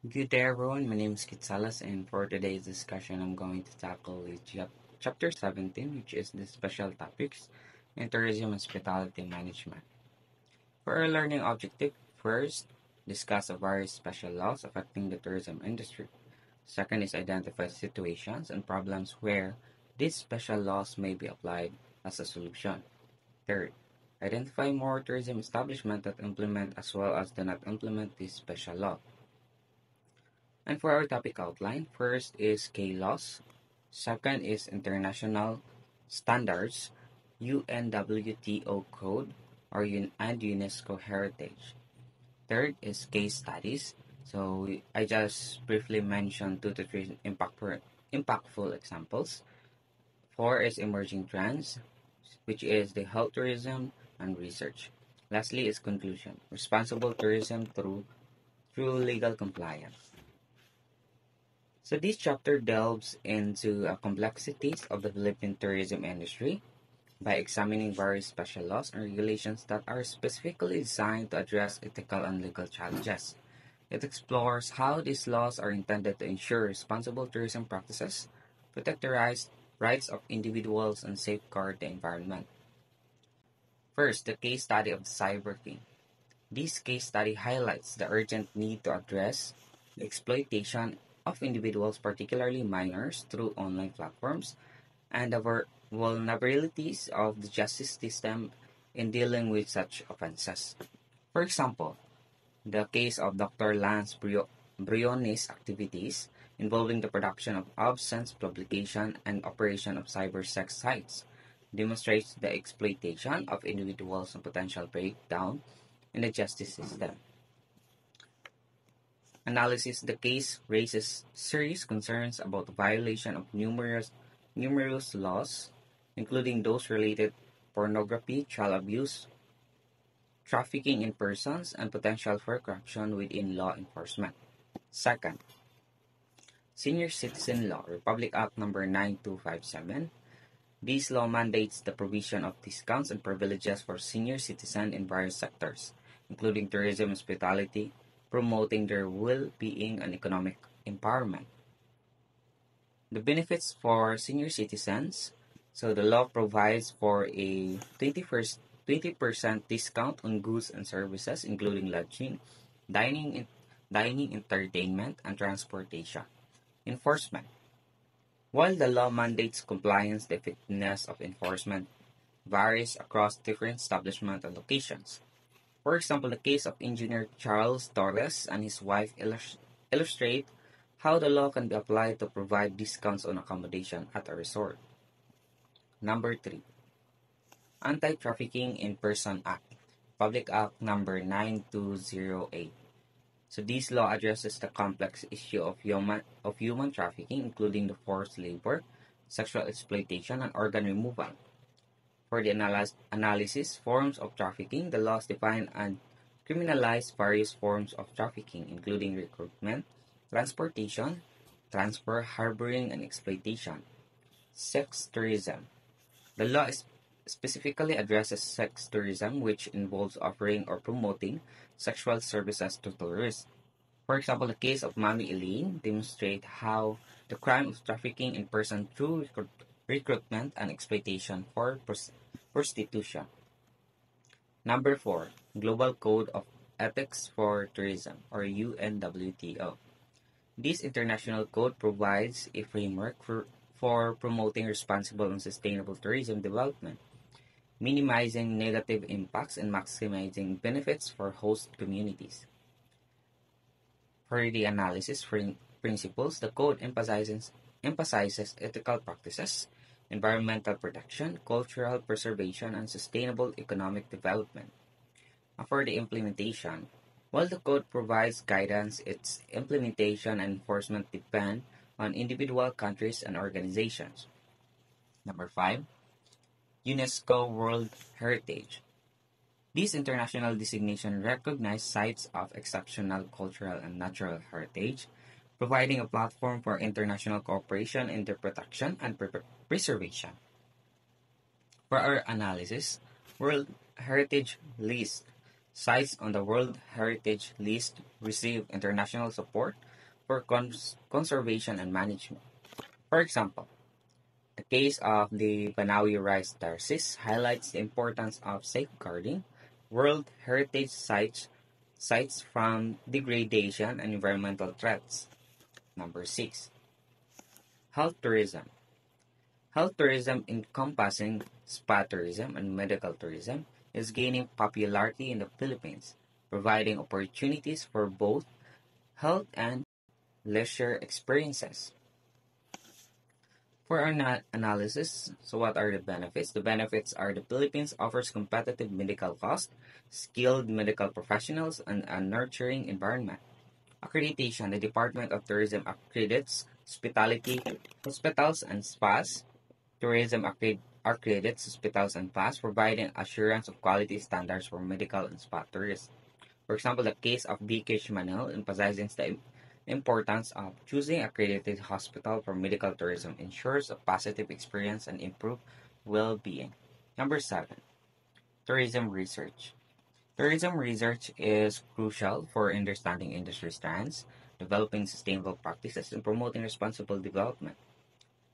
Good day, everyone. My name is Kitsalas, and for today's discussion, I'm going to tackle chapter 17, which is the special topics in tourism and hospitality management. For our learning objective, first, discuss the various special laws affecting the tourism industry. Second is identify situations and problems where these special laws may be applied as a solution. Third, identify more tourism establishments that implement as well as do not implement this special law. And for our topic outline, first is K-Laws, second is International Standards, UNWTO Code, and UNESCO Heritage. Third is Case Studies. So I just briefly mentioned 2 to 3 impactful examples. Four is Emerging Trends, which is the health tourism and research. Lastly is conclusion, responsible tourism through legal compliance. So this chapter delves into complexities of the Philippine tourism industry by examining various special laws and regulations that are specifically designed to address ethical and legal challenges. It explores how these laws are intended to ensure responsible tourism practices, protect the rights of individuals, and safeguard the environment. First, the case study of the Cyber King. This case study highlights the urgent need to address the exploitation of individuals, particularly minors, through online platforms and the vulnerabilities of the justice system in dealing with such offenses. For example, the case of Dr. Briones' activities involving the production of obscene publication and operation of cyber sex sites demonstrates the exploitation of individuals and potential breakdown in the justice system. Analysis. The case raises serious concerns about the violation of numerous laws, including those related to pornography, child abuse, trafficking in persons, and potential for corruption within law enforcement. Second, Senior Citizen Law, Republic Act No. 9257. This law mandates the provision of discounts and privileges for senior citizens in various sectors, including tourism and hospitality, promoting their well-being and economic empowerment. The benefits for senior citizens. So the law provides for a 20% discount on goods and services, including lodging, dining, dining, entertainment, and transportation. Enforcement. While the law mandates compliance, the effectiveness of enforcement varies across different establishments and locations. For example, the case of engineer Charles Torres and his wife illustrate how the law can be applied to provide discounts on accommodation at a resort. Number 3. Anti-Trafficking in Person Act, Public Act Number 9208. So this law addresses the complex issue of human trafficking, including the forced labor, sexual exploitation, and organ removal. For the analysis forms of trafficking, the laws define and criminalize various forms of trafficking, including recruitment, transportation, transfer, harboring, and exploitation. Sex tourism. The law specifically addresses sex tourism, which involves offering or promoting sexual services to tourists. For example, the case of Mami Elaine demonstrates how the crime of trafficking in person through recruitment and exploitation for prostitution. Number 4. Global Code of Ethics for Tourism, or UNWTO. This international code provides a framework for promoting responsible and sustainable tourism development, minimizing negative impacts and maximizing benefits for host communities. For the analysis principles, the code emphasizes ethical practices, environmental protection, cultural preservation, and sustainable economic development. For the implementation, while the code provides guidance, its implementation and enforcement depend on individual countries and organizations. Number 5. UNESCO World Heritage. This international designation recognizes sites of exceptional cultural and natural heritage, providing a platform for international cooperation in their protection and preservation. For our analysis, World Heritage List. Sites on the World Heritage List receive international support for conservation and management. For example, the case of the Banawi Rice Terraces highlights the importance of safeguarding World Heritage sites from degradation and environmental threats. Number 6. Health tourism. Health tourism, encompassing spa tourism and medical tourism, is gaining popularity in the Philippines, providing opportunities for both health and leisure experiences. For our analysis, so what are the benefits? The benefits are the Philippines offers competitive medical costs, skilled medical professionals, and a nurturing environment. Accreditation. The Department of Tourism accredits hospitality, hospitals, and spas. Tourism accredits hospitals and spas, providing assurance of quality standards for medical and spa tourists. For example, the case of BKH Manil emphasizing the importance of choosing accredited hospital for medical tourism ensures a positive experience and improved well-being. Number 7. Tourism research. Tourism research is crucial for understanding industry trends, developing sustainable practices, and promoting responsible development.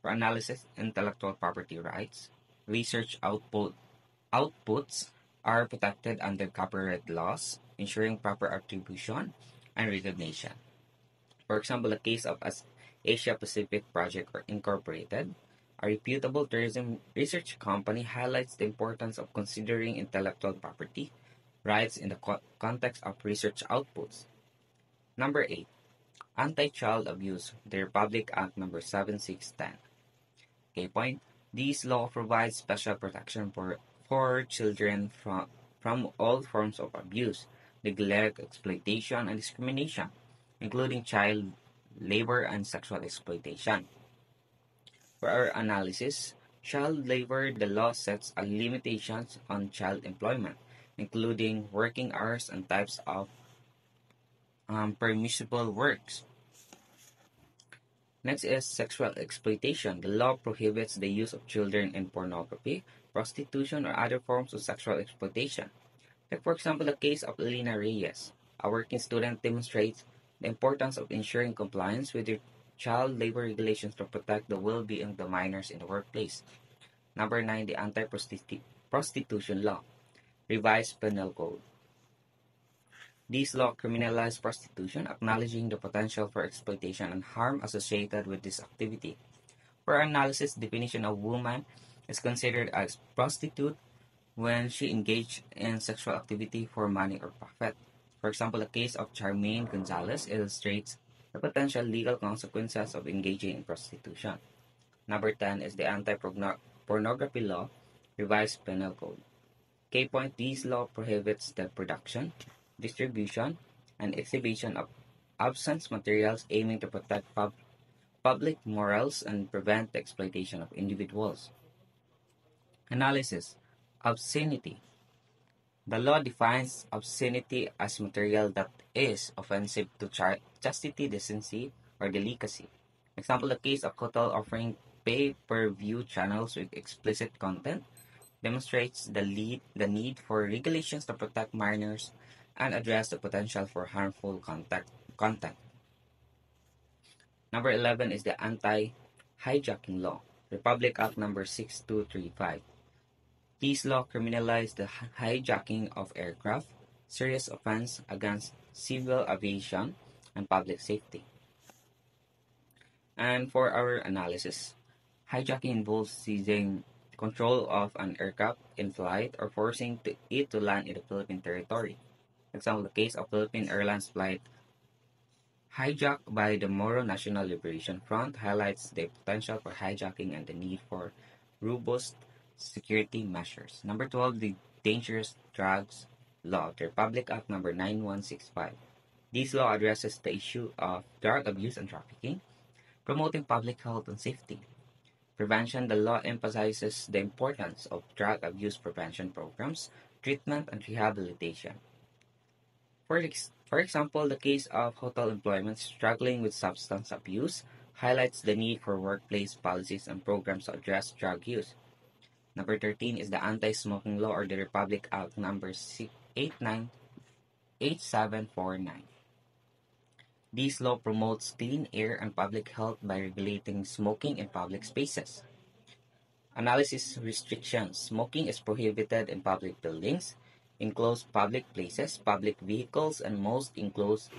For analysis, intellectual property rights, research outputs are protected under copyright laws, ensuring proper attribution and recognition. For example, the case of Asia Pacific Project Incorporated, a reputable tourism research company, highlights the importance of considering intellectual property rights in the context of research outputs. Number 8. Anti-Child Abuse, the Republic Act Number 7610. Okay, point. This law provides special protection for children from all forms of abuse, neglect, exploitation, and discrimination, including child labor and sexual exploitation. For our analysis, child labor, the law sets a limitations on child employment, including working hours and types of permissible works. Next is sexual exploitation. The law prohibits the use of children in pornography, prostitution, or other forms of sexual exploitation. Like for example, the case of Elena Reyes, a working student, demonstrates the importance of ensuring compliance with the child labor regulations to protect the well-being of the minors in the workplace. Number 9, the Anti-Prostitution Law, Revised Penal Code. This law criminalizes prostitution, acknowledging the potential for exploitation and harm associated with this activity. For analysis, definition of woman is considered as prostitute when she engaged in sexual activity for money or profit. For example, the case of Charmaine Gonzalez illustrates the potential legal consequences of engaging in prostitution. Number 10 is the Anti-Pornography Law, Revised Penal Code. K point, this law prohibits the production, distribution, and exhibition of absence materials aiming to protect public morals and prevent the exploitation of individuals. Analysis. Obscenity. The law defines obscenity as material that is offensive to chastity, decency, or delicacy. Example, the case of hotel offering pay-per-view channels with explicit content demonstrates the need for regulations to protect minors and address the potential for harmful content. Number 11 is the Anti-Hijacking Law, Republic Act Number 6235. This law criminalizes the hijacking of aircraft, serious offense against civil aviation and public safety. And for our analysis, hijacking involves seizing control of an aircraft in flight or forcing it to land in the Philippine territory. Example, the case of Philippine Airlines flight hijacked by the Moro National Liberation Front highlights the potential for hijacking and the need for robust security measures. Number 12, the Dangerous Drugs Law, the Republic Act Number 9165. This law addresses the issue of drug abuse and trafficking, promoting public health and safety. Prevention. The law emphasizes the importance of drug abuse prevention programs, treatment, and rehabilitation. For example, the case of hotel employment struggling with substance abuse highlights the need for workplace policies and programs to address drug use. Number 13 is the Anti-Smoking Law, or the Republic Act Number 8749. This law promotes clean air and public health by regulating smoking in public spaces. Analysis restrictions. Smoking is prohibited in public buildings, enclosed public places, public vehicles, and most enclosed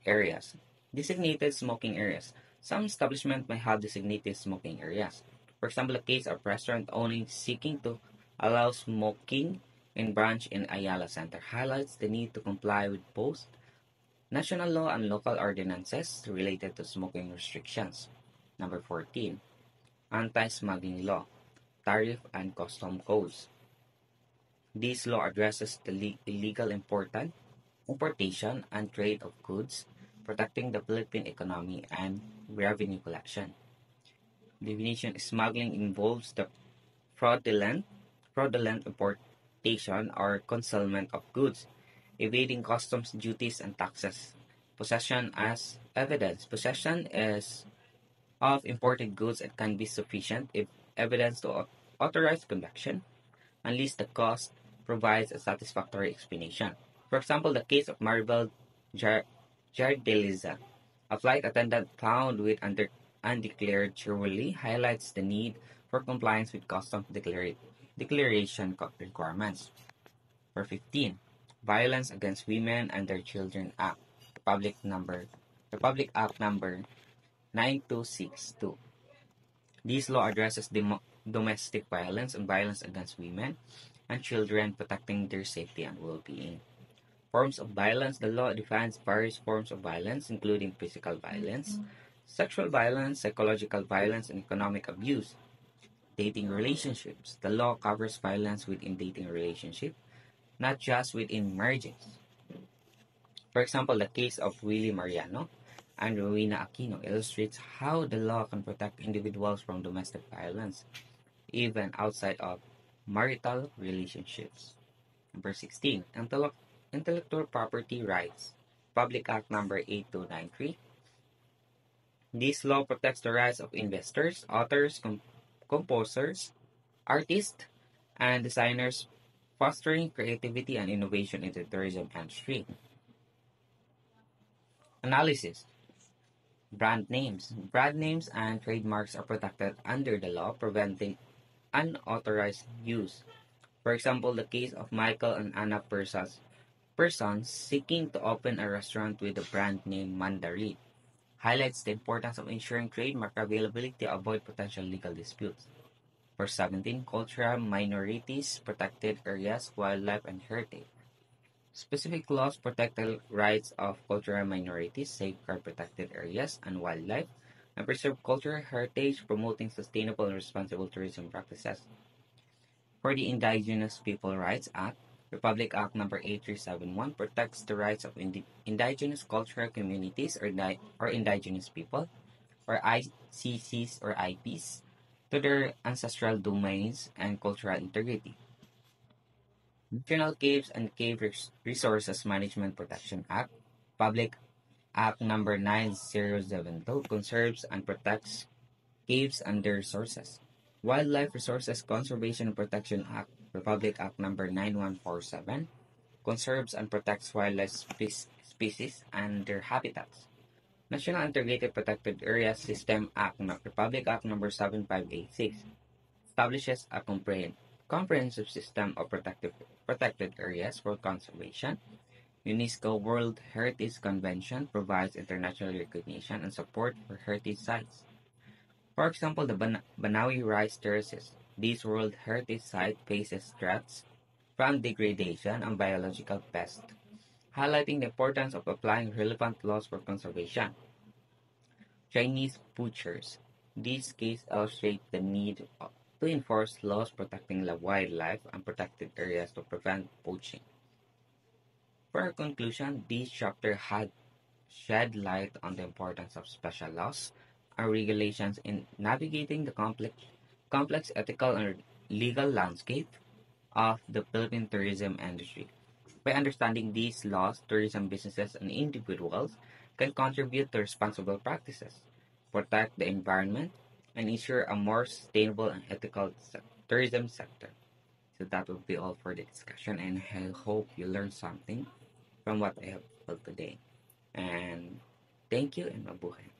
areas. Designated smoking areas. Some establishments may have designated smoking areas. For example, a case of restaurant owning seeking to allow smoking in branch in Ayala Center highlights the need to comply with both national law and local ordinances related to smoking restrictions. Number 14. Anti-smuggling law, tariff and custom codes. This law addresses the illegal importation and trade of goods, protecting the Philippine economy and revenue collection. Definition: smuggling involves the fraudulent importation or concealment of goods, evading customs duties and taxes. Possession as evidence. Possession is of imported goods and can be sufficient if evidence to authorize conviction, unless the cost provides a satisfactory explanation. For example, the case of Maribel Jardeliza, a flight attendant found with undeclared jewelry, highlights the need for compliance with customs declaration requirements. For 15, Violence Against Women and Their Children Act, Republic Act number 9262. This law addresses domestic violence and violence against women and children, protecting their safety and well-being. Forms of violence. The law defines various forms of violence, including physical violence, sexual violence, psychological violence, and economic abuse. Dating relationships. The law covers violence within dating relationship, not just within marriages. For example, the case of Willie Mariano and Rowena Aquino illustrates how the law can protect individuals from domestic violence, even outside of marital relationships. Number 16, Intellectual Property Rights, Public Act number 8293. This law protects the rights of investors, authors, composers, artists, and designers, fostering creativity and innovation in the tourism industry. Analysis. Brand names. Brand names and trademarks are protected under the law, preventing unauthorized use. For example, the case of Michael and Anna persons seeking to open a restaurant with the brand name Mandarin highlights the importance of ensuring trademark availability to avoid potential legal disputes. For 17, cultural minorities, protected areas, wildlife, and heritage. Specific laws protect the rights of cultural minorities, safeguard protected areas and wildlife, and preserve cultural heritage, promoting sustainable and responsible tourism practices. For the Indigenous People Rights Act, Republic Act number 8371 protects the rights of indigenous cultural communities or indigenous people, or ICCs or IPs, to their ancestral domains and cultural integrity. National Caves and Cave Resources Management Protection Act, Public Act number 9072 conserves and protects caves and their resources. Wildlife Resources Conservation and Protection Act, Republic Act number 9147, conserves and protects wildlife species and their habitats. National Integrated Protected Areas System Act, Republic Act number 7586, establishes a comprehensive system of protected areas for conservation. UNESCO World Heritage Convention provides international recognition and support for heritage sites. For example, the Banawi Rice Terraces. This World Heritage Site faces threats from degradation and biological pests, highlighting the importance of applying relevant laws for conservation. Chinese poachers. This case illustrates the need to enforce laws protecting the wildlife and protected areas to prevent poaching. For our conclusion, this chapter had shed light on the importance of special laws and regulations in navigating the complex ethical and legal landscape of the Philippine tourism industry. By understanding these laws, tourism businesses and individuals can contribute to responsible practices, protect the environment, and ensure a more sustainable and ethical tourism sector. So that will be all for the discussion, and I hope you learned something from what I have told today. And thank you and mabuhay.